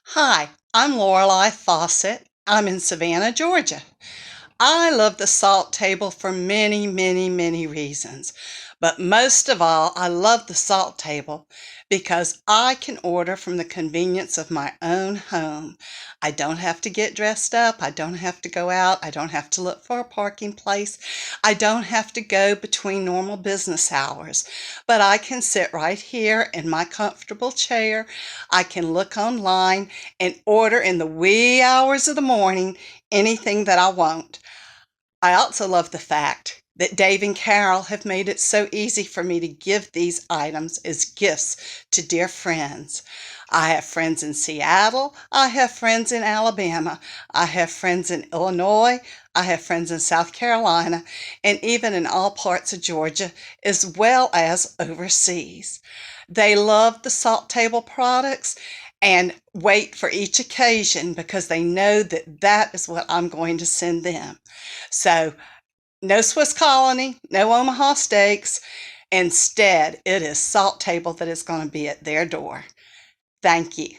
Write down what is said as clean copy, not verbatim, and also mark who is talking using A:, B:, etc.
A: Hi, I'm Lorelei Fawcett. I'm in Savannah, Georgia. I love the Salt Table for many, many, many reasons. But most of all, I love the Salt Table because I can order from the convenience of my own home. I don't have to get dressed up. I don't have to go out. I don't have to look for a parking place. I don't have to go between normal business hours. But I can sit right here in my comfortable chair. I can look online and order in the wee hours of the morning anything that I want. I also love the fact that Dave and Carol have made it so easy for me to give these items as gifts to dear friends. I have friends in Seattle. I have friends in Alabama. I have friends in Illinois. I have friends in South Carolina, and even in all parts of Georgia, as well as overseas. They love the Salt Table products and wait for each occasion because they know that that is what I'm going to send them. So, no Swiss Colony, no Omaha Steaks. Instead, it is Salt Table that is going to be at their door. Thank you.